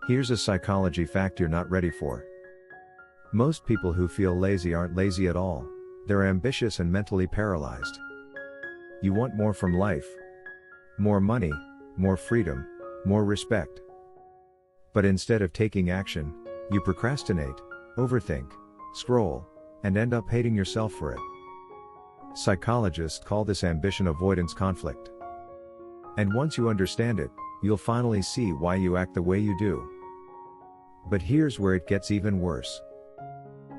Here's a psychology fact you're not ready for. Most people who feel lazy aren't lazy at all, they're ambitious and mentally paralyzed. You want more from life. More money, more freedom, more respect. But instead of taking action, you procrastinate, overthink, scroll, and end up hating yourself for it. Psychologists call this ambition avoidance conflict. And once you understand it, you'll finally see why you act the way you do. But here's where it gets even worse.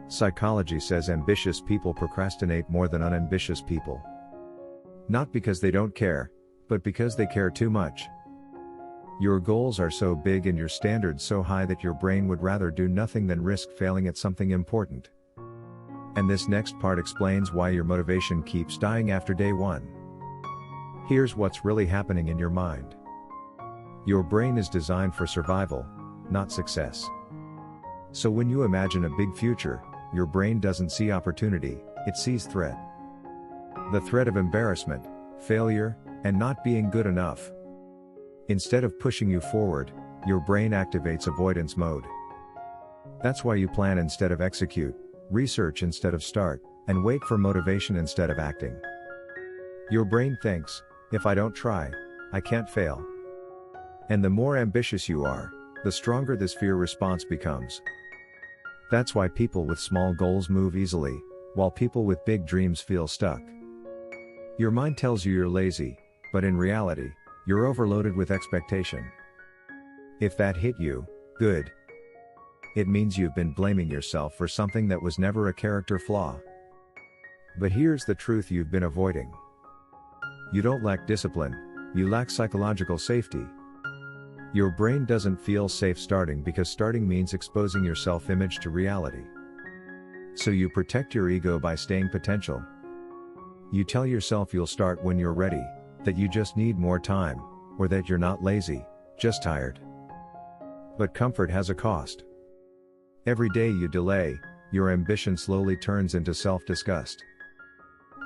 Psychology says ambitious people procrastinate more than unambitious people. Not because they don't care, but because they care too much. Your goals are so big and your standards so high that your brain would rather do nothing than risk failing at something important. And this next part explains why your motivation keeps dying after day one. Here's what's really happening in your mind. Your brain is designed for survival, not success. So when you imagine a big future, your brain doesn't see opportunity, it sees threat. The threat of embarrassment, failure, and not being good enough. Instead of pushing you forward, your brain activates avoidance mode. That's why you plan instead of execute, research instead of start, and wait for motivation instead of acting. Your brain thinks, if I don't try, I can't fail. And the more ambitious you are, the stronger this fear response becomes. That's why people with small goals move easily, while people with big dreams feel stuck. Your mind tells you you're lazy, but in reality, you're overloaded with expectation. If that hit you, good. It means you've been blaming yourself for something that was never a character flaw. But here's the truth you've been avoiding. You don't lack discipline, you lack psychological safety. Your brain doesn't feel safe starting because starting means exposing your self-image to reality. So you protect your ego by staying potential. You tell yourself you'll start when you're ready, that you just need more time, or that you're not lazy, just tired. But comfort has a cost. Every day you delay, your ambition slowly turns into self-disgust.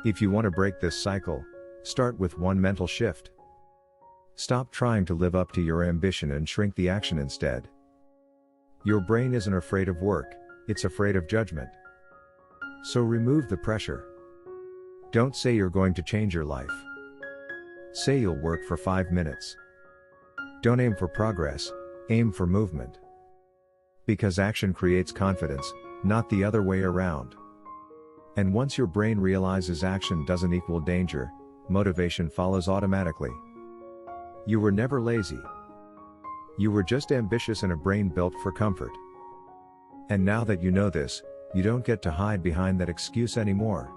If you want to break this cycle, start with one mental shift. Stop trying to live up to your ambition and shrink the action instead. Your brain isn't afraid of work, it's afraid of judgment. So remove the pressure. Don't say you're going to change your life. Say you'll work for 5 minutes. Don't aim for progress, aim for movement. Because action creates confidence, not the other way around. And once your brain realizes action doesn't equal danger, motivation follows automatically. You were never lazy. You were just ambitious and a brain built for comfort. And now that you know this, you don't get to hide behind that excuse anymore.